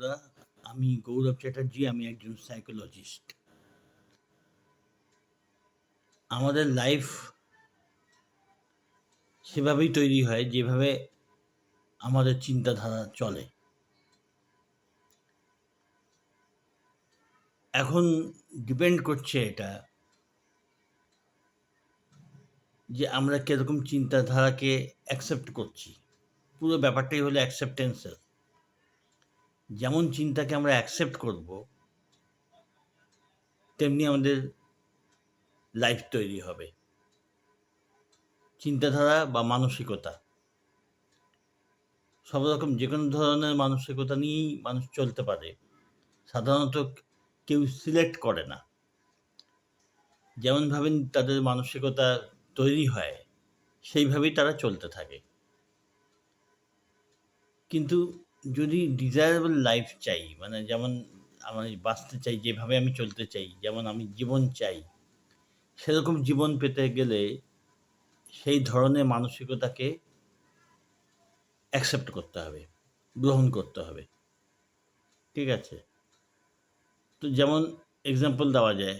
বন্ধুরা, আমি গৌরব চ্যাটার্জি, আমি একজন সাইকোলজিস্ট। আমাদের লাইফ সেভাবেই তৈরি হয় যেভাবে আমাদের চিন্তাধারা চলে। এখন ডিপেন্ড করছে এটা যে আমরা কিরকম চিন্তাধারাকে অ্যাকসেপ্ট করছি। পুরো ব্যাপারটাই হলো অ্যাকসেপ্টেন্সের। যেমন চিন্তাকে আমরা অ্যাকসেপ্ট করব, তেমনি আমাদের লাইফ তৈরি হবে। চিন্তাধারা বা মানসিকতা, সব রকম যে কোনো ধরনের মানসিকতা নিয়েই মানুষ চলতে পারে। সাধারণত কেউ সিলেক্ট করে না। যেমনভাবে তাদের মানসিকতা তৈরি হয়, সেইভাবেই তারা চলতে থাকে। কিন্তু যদি ডিজায়ারেবল লাইফ চাই, মানে যেমন আমি বাঁচতে চাই, যেভাবে আমি চলতে চাই, যেমন আমি জীবন চাই, সেরকম জীবন পেতে গেলে সেই ধরনের মানসিকতাকে অ্যাকসেপ্ট করতে হবে, গ্রহণ করতে হবে। ঠিক আছে? তো যেমন এক্সাম্পল দেওয়া যায়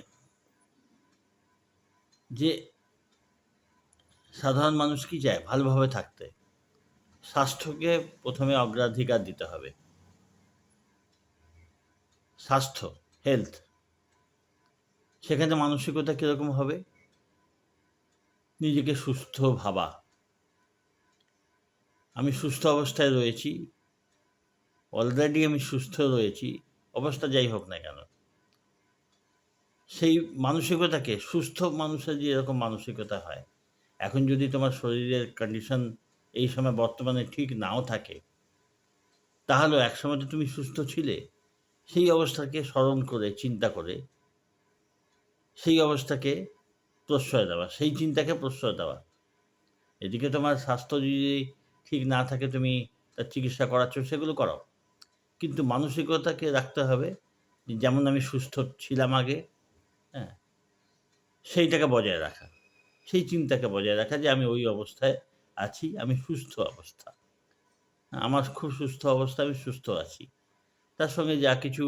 যে সাধারণ মানুষ কি চায়? ভালোভাবে থাকতে। স্বাস্থ্যকে প্রথমে অগ্রাধিকার দিতে হবে। স্বাস্থ্য, হেলথ। সেখানে মানসিকতা কীরকম হবে? নিজেকে সুস্থ ভাবা। আমি সুস্থ অবস্থায় রয়েছি, অলরেডি আমি সুস্থ রয়েছি, অবস্থা যাই হোক না কেন। সেই মানসিকতাকে, সুস্থ মানুষের যে এরকম মানসিকতা হয়, এখন যদি তোমার শরীরের কন্ডিশন এই সময় বর্তমানে ঠিক নাও থাকে, তাহলেও একসময় তো তুমি সুস্থ ছিলে। সেই অবস্থাকে স্মরণ করে, চিন্তা করে, সেই অবস্থাকে প্রশ্রয় দেওয়া, সেই চিন্তাকে প্রশ্রয় দেওয়া। এদিকে তোমার স্বাস্থ্য যদি ঠিক না থাকে, তুমি তার চিকিৎসা করাচ্ছ, সেগুলো করাও। কিন্তু মানসিকতাকে রাখতে হবে যে যেমন আমি সুস্থ ছিলাম আগে, হ্যাঁ? সেইটাকে বজায় রাখা। সেই চিন্তাকে বজায় রাখা যে আমি ওই অবস্থায় আছি, আমি সুস্থ অবস্থা। আমার খুব সুস্থ অবস্থা, আমি সুস্থ আছি। তার সঙ্গে যা কিছু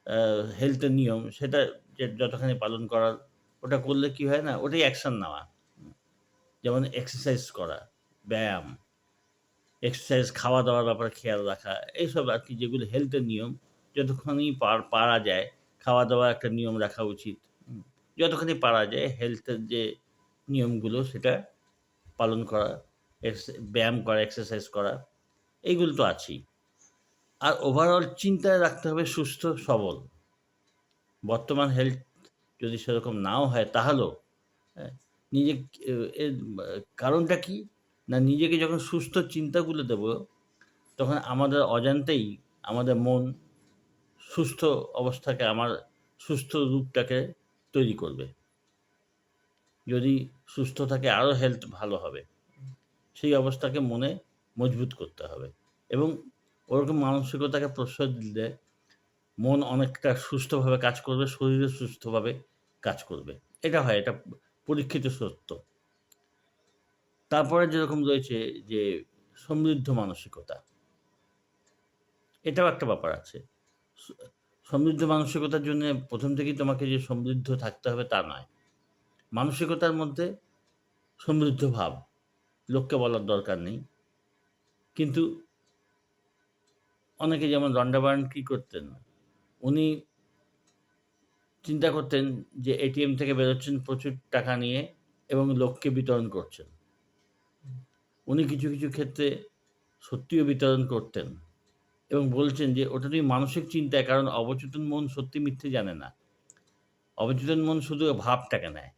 আ হেলথের নিয়ম, সেটা যে যতখানি পালন করার, ওটা করলে কি হয় না? ওটাই অ্যাকশন নেওয়া। যেমন এক্সারসাইজ করা, ব্যায়াম, এক্সারসাইজ, খাওয়া-দাওয়ার ব্যাপারে খেয়াল রাখা, এইসব আরকি যেগুলো হেলথের নিয়ম, যতখানি পারা যায়, খাওয়া-দাওয়ার একটা নিয়ম রাখা উচিত। যতখানি পারা যায় হেলথের যে নিয়মগুলো, সেটা পালন করা, ব্যায়াম করা, এক্সারসাইজ করা, এইগুলো তো আছেই। আর ওভারঅল চিন্তায় রাখতে হবে সুস্থ সবল। বর্তমান হেলথ যদি সেরকম নাও হয়, তাহলেও হ্যাঁ, নিজে এ এর কারণটা কি? না, নিজেকে যখন সুস্থ চিন্তাগুলো দেব, তখন আমাদের অজান্তেই আমাদের মন সুস্থ অবস্থাকে, আমার সুস্থ রূপটাকে তৈরি করবে। যদি সুস্থ থাকে, আরও হেলথ ভালো হবে। সেই অবস্থাকে মনে মজবুত করতে হবে এবং ওরকম মানসিকতাকে প্রশ্রয় দিলে মন অনেকটা সুস্থভাবে কাজ করবে, শরীরও সুস্থভাবে কাজ করবে। এটা হয়, এটা পরীক্ষিত সত্য। তারপরে যেরকম রয়েছে যে সমৃদ্ধ মানসিকতা, এটাও একটা ব্যাপার আছে। স সমৃদ্ধ মানসিকতার জন্যে ১ম থেকেই তোমাকে যে সমৃদ্ধ থাকতে হবে তা নয়। মানসিকতার মধ্যে সমৃদ্ধ ভাব, লোককে বলার দরকার নেই। কিন্তু অনেকে, যেমন রন্ডা বার্ন কি করতেন? উনি চিন্তা করতেন যে এটিএম থেকে বেরোচ্ছেন প্রচুর টাকা নিয়ে এবং লোককে বিতরণ করছেন। উনি কিছু, কিছু ক্ষেত্রে সত্যিও বিতরণ করতেন এবং বলছেন যে ওটা তুমি মানসিক চিন্তায়, কারণ অবচেতন মন সত্যি মিথ্যে জানে না। অবচেতন মন শুধু ভাবটাকে নেয়।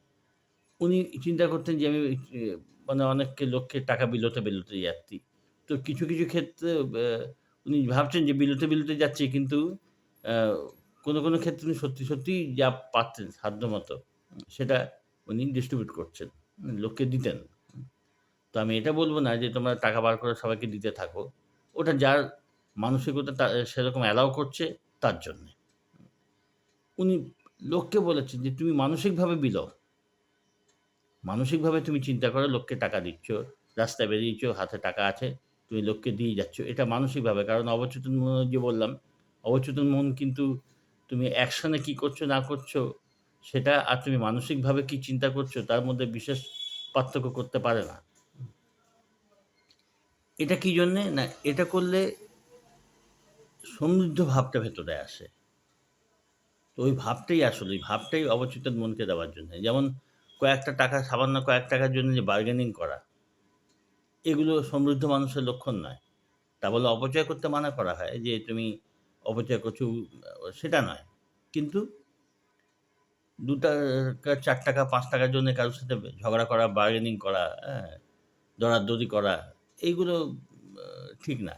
উনি চিন্তা করতেন যে আমি মানে অনেককে লোককে টাকা বিলোতে যাচ্ছি। তো কিছু, কিছু ক্ষেত্রে উনি ভাবছেন যে বিলোতে যাচ্ছি, কিন্তু আ কোনো ক্ষেত্রে উনি সত্যি, সত্যিই যা পাচ্ছেন সাধ্যমতো সেটা উনি ডিস্ট্রিবিউট করছেন। লোককে দিতেন। তো আমি এটা বলব না যে তোমরা টাকা বার করে সবাইকে দিতে থাকো। ওটা যার মানসিকতা সেরকম অ্যালাও করছে, তার জন্যে। উনি লোককে বলেছেন যে তুমি মানসিকভাবে বিলো। মানসিকভাবে তুমি চিন্তা করো, লোককে টাকা দিচ্ছ, রাস্তায় বেরিয়েছ, হাতে টাকা আছে, তুমি লোককে দিয়ে যাচ্ছ। এটা মানসিকভাবে, কারণ অবচেতন মনে যে বললাম, অবচেতন মন কিন্তু তুমি অ্যাকশনে কি করছো না করছো সেটা আর তুমি মানসিকভাবে কি চিন্তা করছো তার মধ্যে বিশেষ পার্থক্য করতে পারে না। এটা কি জন্যে? না এটা করলে সমৃদ্ধ ভাবটা ভেতরে আসে। তো ওই ভাবটাই আসলে ওই ভাবটাই অবচেতন মনকে দেওয়ার জন্যে। যেমন কয়েকটা টাকা সামান্য কয়েক টাকার জন্য যে বার্গেনিং করা, এগুলো সমৃদ্ধ মানুষের লক্ষণ নয়। তা বলে অপচয় করতে মানা করা হয় যে তুমি অপচয় করছো সেটা নয়। কিন্তু ৳২ ৳৪ ৳৫ র জন্য কারো সাথে ঝগড়া করা, বার্গেনিং করা, হ্যাঁ? দরাদরি করা এইগুলো আ ঠিক না।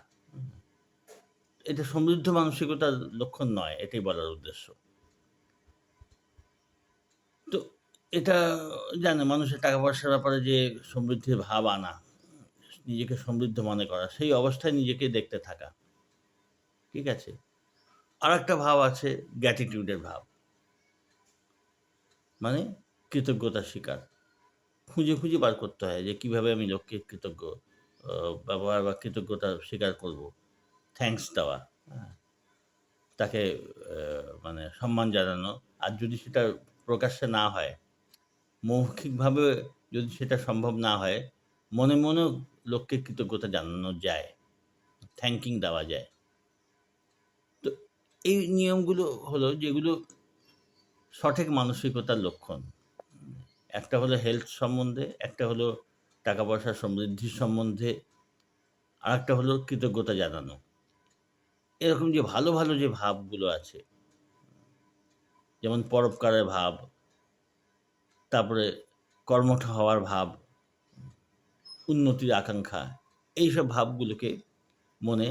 এটা সমৃদ্ধ মানসিকতার লক্ষণ নয়, এটাই বলার উদ্দেশ্য। তো এটা জানে মানুষের টাকা-পয়সার ব্যাপারে যে সমৃদ্ধির ভাব আনা, নিজেকে সমৃদ্ধ মনে করা, সেই অবস্থায় নিজেকে দেখতে থাকা। ঠিক আছে? আরেকটা ভাব আছে গ্র্যাটিটিউড এর ভাব। মানে কৃতজ্ঞতা স্বীকার। খুঁজে, খুঁজে বার করতে হয় যে কিভাবে আমি লোককে কৃতজ্ঞ আ ব্যবহার বা কৃতজ্ঞতা স্বীকার করব। থ্যাংকস দেওয়া, হ্যাঁ? তাকে মানে সম্মান জানানো। আর যদি সেটা প্রকাশ্যে না হয়, মৌখিকভাবে যদি সেটা সম্ভব না হয়, মনে, মনেও লোককে কৃতজ্ঞতা জানানো যায়। থ্যাংকিং দেওয়া যায়। তো এই নিয়মগুলো হলো যেগুলো সঠিক মানসিকতার লক্ষণ। একটা হলো হেলথ সম্বন্ধে, একটা হলো টাকা-পয়সা সমৃদ্ধির সম্বন্ধে, আরেকটা হলো কৃতজ্ঞতা জানানো। এরকম যে ভালো, ভালো যে ভাবগুলো আছে, যেমন পরোপকারের ভাব, তারপরে কর্মঠ হওয়ার ভাব, উন্নতির আকাঙ্ক্ষা, এইসব ভাবগুলোকে মনে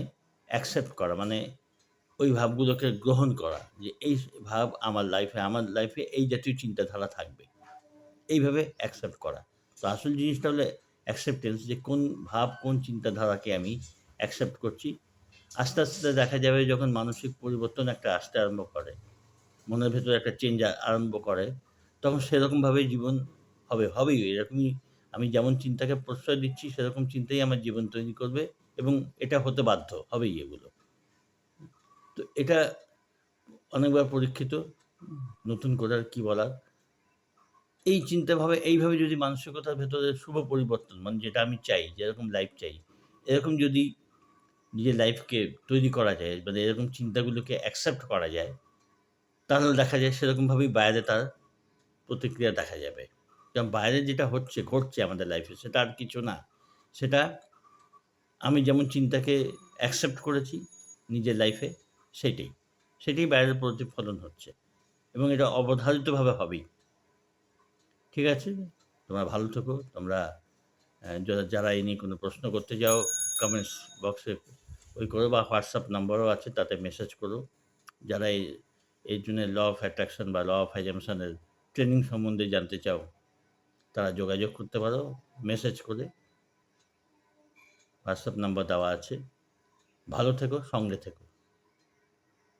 অ্যাকসেপ্ট করা মানে ওই ভাবগুলোকে গ্রহণ করা যে এই ভাব আমার লাইফে এই জাতীয় চিন্তাধারা থাকবে। এইভাবে অ্যাকসেপ্ট করা। তো আসল জিনিসটা হলো অ্যাকসেপ্টেন্স যে কোন ভাব, কোন চিন্তাধারাকে আমি অ্যাকসেপ্ট করছি। আস্তে, আস্তে দেখা যাবে যখন মানসিক পরিবর্তন একটা আসতে আরম্ভ করে, মনের ভেতরে একটা চেঞ্জ আরম্ভ করে, তখন সেরকমভাবেই জীবন হবেই। এরকমই আমি যেমন চিন্তাকে প্রশ্রয় দিচ্ছি সেরকম চিন্তাই আমার জীবন তৈরি করবে এবং এটা হতে বাধ্য, হবেই এগুলো। তো এটা অনেকবার পরীক্ষিত। নতুন করে আর কি বলার? এই চিন্তাভাবে এইভাবে যদি মানসিকতার ভেতরে শুভ পরিবর্তন মানে যেটা আমি চাই, যেরকম লাইফ চাই, এরকম যদি নিজের লাইফকে তৈরি করা যায়, মানে এরকম চিন্তাগুলোকে অ্যাকসেপ্ট করা যায়, তাহলে দেখা যায় সেরকমভাবেই বাইরে তার প্রতিক্রিয়া দেখা যাবে। কারণ বাইরে যেটা ঘটছে আমাদের লাইফে সেটা আর কিছু না। সেটা আমি যেমন চিন্তাকে অ্যাকসেপ্ট করেছি নিজের লাইফে সেইটাই। সেটাই বাইরের প্রতিফলন হচ্ছে এবং এটা অবধারিতভাবে হবেই। ঠিক আছে? তোমরা ভালো থেকো। তোমরা যারা এই নিয়ে কোনো প্রশ্ন করতে চাও কমেন্টস বক্সে করো বা হোয়াটসঅ্যাপ নাম্বারও আছে তাতে মেসেজ করো। যারা এই জন্য ল অফ অ্যাট্রাকশন বা ল অফ অ্যাজাম্পশন এর ট্রেনিং সম্বন্ধে জানতে চাও, তারা যোগাযোগ করতে পারো মেসেজ করে। হোয়াটসঅ্যাপ নাম্বার দেওয়া আছে। ভালো থেকো, সঙ্গে থেকো।